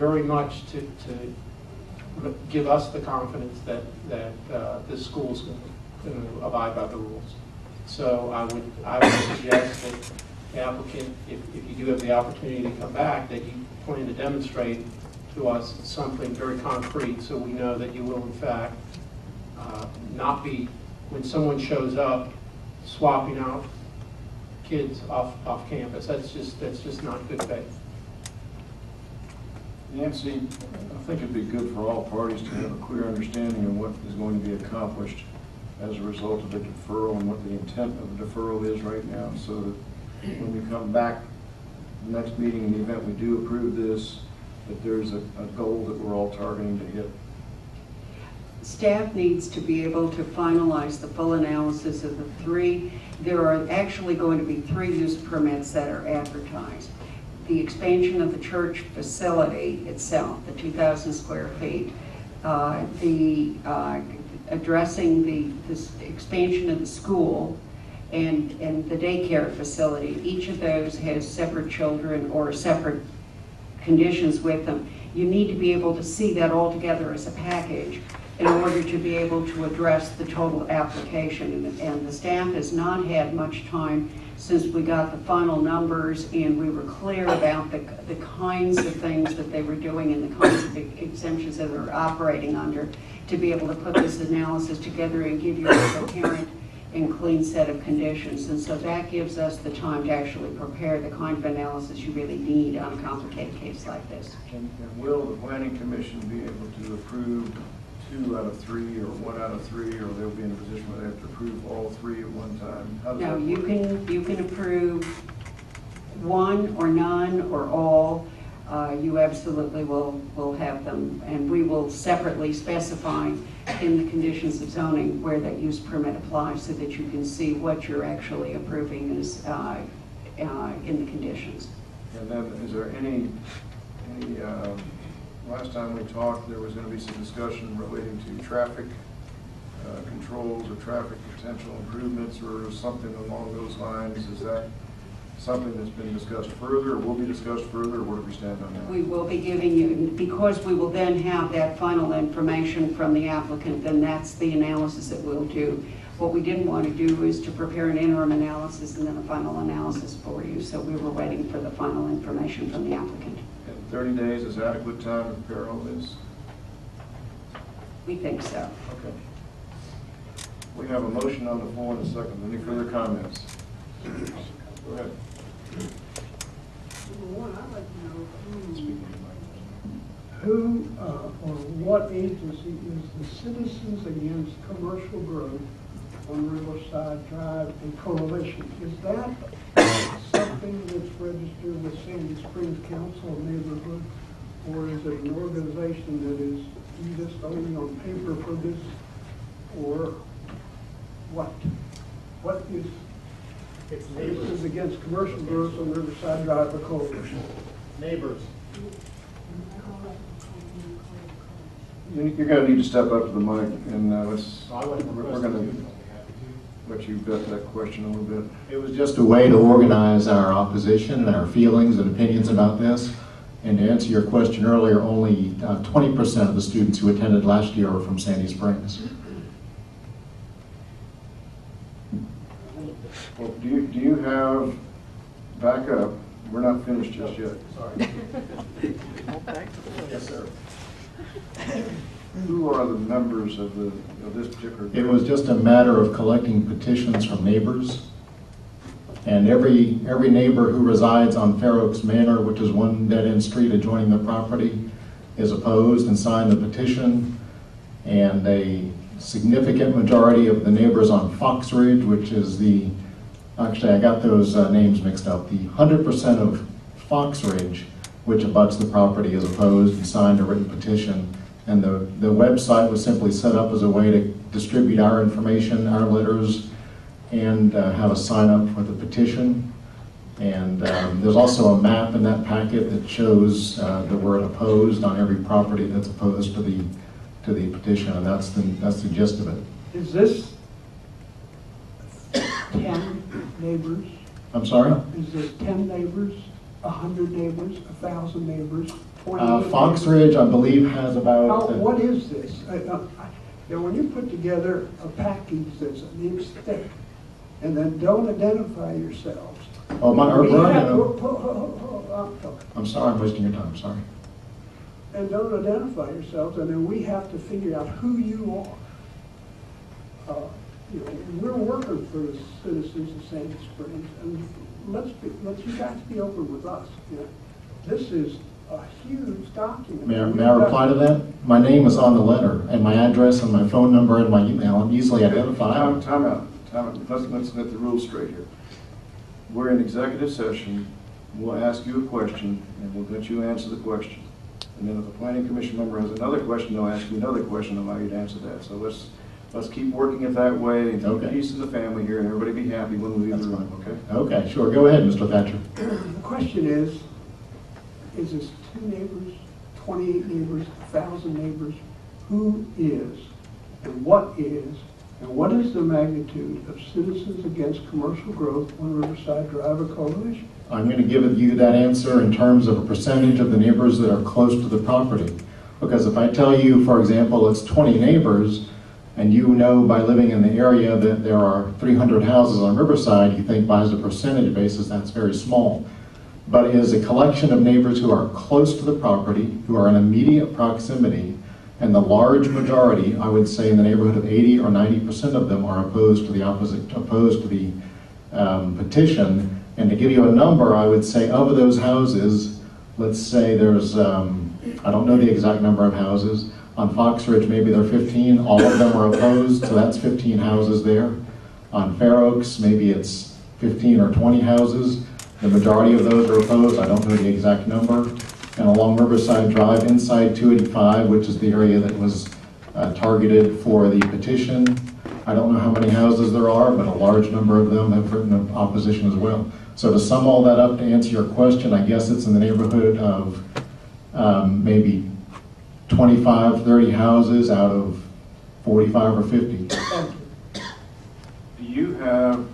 very much to give us the confidence that this school's going to abide by the rules. So I would suggest that the applicant, if you do have the opportunity to come back, that you plan to demonstrate to us something very concrete, so we know that you will in fact not be, when someone shows up, swapping out kids off campus. That's just not good faith. Nancy, I think it'd be good for all parties to have a clear understanding of what is going to be accomplished as a result of the deferral and what the intent of the deferral is right now, so that when we come back the next meeting, in the event we do approve this, that there's a goal that we're all targeting to hit. Staff needs to be able to finalize the full analysis of the three. There are actually going to be 3 use permits that are advertised. The expansion of the church facility itself, the 2,000 square feet, addressing the expansion of the school and the daycare facility. Each of those has separate children or separate conditions with them. You need to be able to see that all together as a package in order to be able to address the total application. And the staff has not had much time since we got the final numbers and we were clear about the kinds of things that they were doing and the kinds of exemptions that they're operating under, to be able to put this analysis together and give you a coherent and clean set of conditions. And so that gives us the time to actually prepare the kind of analysis you really need on a complicated case like this. And will the Planning Commission be able to approve 2 out of 3 or 1 out of 3, or they'll be in a position where they have to approve all 3 at one time? How does No, that work? you can approve 1 or none or all. You absolutely will have them, and we will separately specify in the conditions of zoning where that use permit applies, so that you can see what you're actually approving is in the conditions. And then, is there any last time we talked, there was going to be some discussion relating to traffic controls or traffic potential improvements or something along those lines. Is that something that's been discussed further, or will be discussed further, or where do we stand on that? We will be giving you, because we will then have that final information from the applicant, then that's the analysis that we'll do. What we didn't want to do is to prepare an interim analysis and then a final analysis for you, so we were waiting for the final information from the applicant. And 30 days is adequate time to prepare all this? We think so. Okay. We have a motion on the floor and a second. Any further comments? Go ahead. Number one, I'd like to know who or what agency is the Citizens Against Commercial Growth on Riverside Drive and Coalition? Is that something that's registered with Sandy Springs Council of Neighborhood, or is it an organization that is just only on paper for this, or what? What is Citizens Against Commercial Growth on Riverside Drive or Coalition? Neighbors. You're going to need to step up to the mic, and we're going to let you vet that question a little bit. It was just a way to organize our opposition and our feelings and opinions about this. And to answer your question earlier, only 20% of the students who attended last year were from Sandy Springs. Well, do you have, back up, we're not finished just yet. Sorry. Yes, sir. Who are the members of this particular group? It was just a matter of collecting petitions from neighbors. And every neighbor who resides on Fair Oaks Manor, which is one dead-end street adjoining the property, is opposed and signed the petition. And a significant majority of the neighbors on Fox Ridge, which is actually I got those names mixed up. The 100% of Fox Ridge, which abuts the property, is opposed and signed a written petition. And the website was simply set up as a way to distribute our information, our letters, and have a sign up for the petition. And there's also a map in that packet that shows the word opposed on every property that's opposed to the petition, and that's the gist of it. Is this 10 neighbors? I'm sorry? Is this 10 neighbors? 100 neighbors, 1,000 neighbors, 20? Fox Ridge, I believe, has about... What is this? You know, when you put together a package that's an inch thick, and then don't identify yourselves. Oh, I'm I'm sorry, I'm wasting your time, sorry. and don't identify yourselves, and then we have to figure out who you are. You know, we're working for the citizens of Sandy Springs, and let's you guys be open with us. You know, this is a huge document. May I reply to that? My name is on the letter, and my address and my phone number and my email, I'm easily identified. Time out. Let's get the rules straight here. We're in executive session. We'll ask you a question, and we'll let you answer the question. And then if the planning commission member has another question, they'll ask you another question, allow you to answer that. So let's keep working it that way, and keep peace in the family here, and everybody be happy when we leave the room, okay? Okay, sure. Go ahead, Mr. Thatcher. The question is this 2 neighbors, 28 neighbors, 1,000 neighbors? Who is, and what is the magnitude of Citizens Against Commercial Growth on Riverside Drive, a coalition? I'm going to give you that answer in terms of a percentage of the neighbors that are close to the property. Because if I tell you, for example, it's 20 neighbors, and you know by living in the area that there are 300 houses on Riverside, you think by as a percentage basis that's very small. But it is a collection of neighbors who are close to the property, who are in immediate proximity, and the large majority, I would say in the neighborhood of 80 or 90% of them, are opposed to the petition. And to give you a number, I would say of those houses, let's say there's, I don't know the exact number of houses. On Fox Ridge, maybe there are 15. All of them are opposed, so that's 15 houses there. On Fair Oaks, maybe it's 15 or 20 houses. The majority of those are opposed. I don't know the exact number. And along Riverside Drive, inside 285, which is the area that was targeted for the petition, I don't know how many houses there are, but a large number of them have written in opposition as well. So to sum all that up, to answer your question, I guess it's in the neighborhood of maybe 25, 30 houses out of 45 or 50. Do you have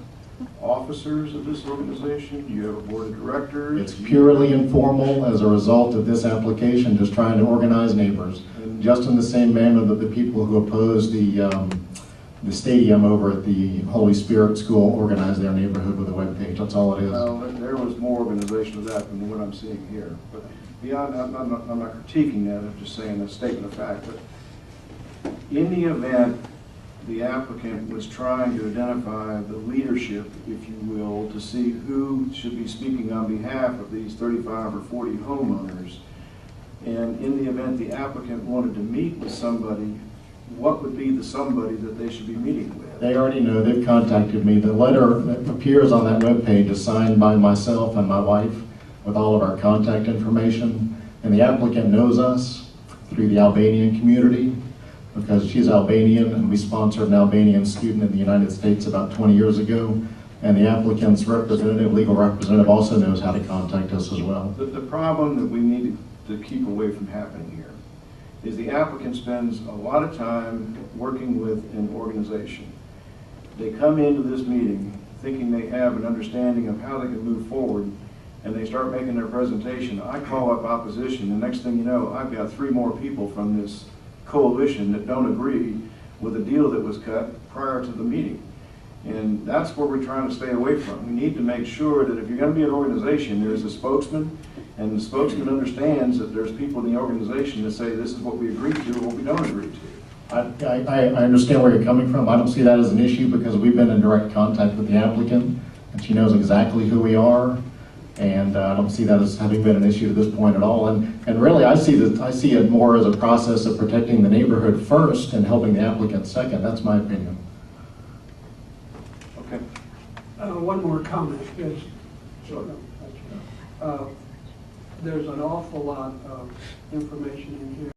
officers of this organization? Do you have a board of directors? It's purely informal as a result of this application, just trying to organize neighbors. And just in the same manner that the people who opposed the stadium over at the Holy Spirit School organized their neighborhood with a webpage. That's all it is. Well, there was more organization of that than what I'm seeing here. But beyond, I'm not critiquing that, I'm just saying a statement of fact. But in the event the applicant was trying to identify the leadership, if you will, to see who should be speaking on behalf of these 35 or 40 homeowners, and in the event the applicant wanted to meet with somebody, what would be the somebody that they should be meeting with? They already know. They've contacted me. The letter that appears on that webpage is signed by myself and my wife with all of our contact information. And the applicant knows us through the Albanian community because she's Albanian, and we sponsored an Albanian student in the United States about 20 years ago. And the applicant's representative, legal representative, also knows how to contact us as well. The problem that we need to keep away from happening here is the applicant spends a lot of time working with an organization. They come into this meeting thinking they have an understanding of how they can move forward, and they start making their presentation. I call up opposition. The next thing you know, I've got 3 more people from this coalition that don't agree with a deal that was cut prior to the meeting. And that's where we're trying to stay away from. We need to make sure that if you're going to be an organization, there's a spokesman, and the spokesman understands that there's people in the organization that say this is what we agree to or what we don't agree to. I understand where you're coming from. I don't see that as an issue because we've been in direct contact with the applicant, and she knows exactly who we are, and I don't see that as having been an issue to this point at all. And really, I see it more as a process of protecting the neighborhood first and helping the applicant second. That's my opinion. Okay. One more comment. Yes. Sure. There's an awful lot of information in here.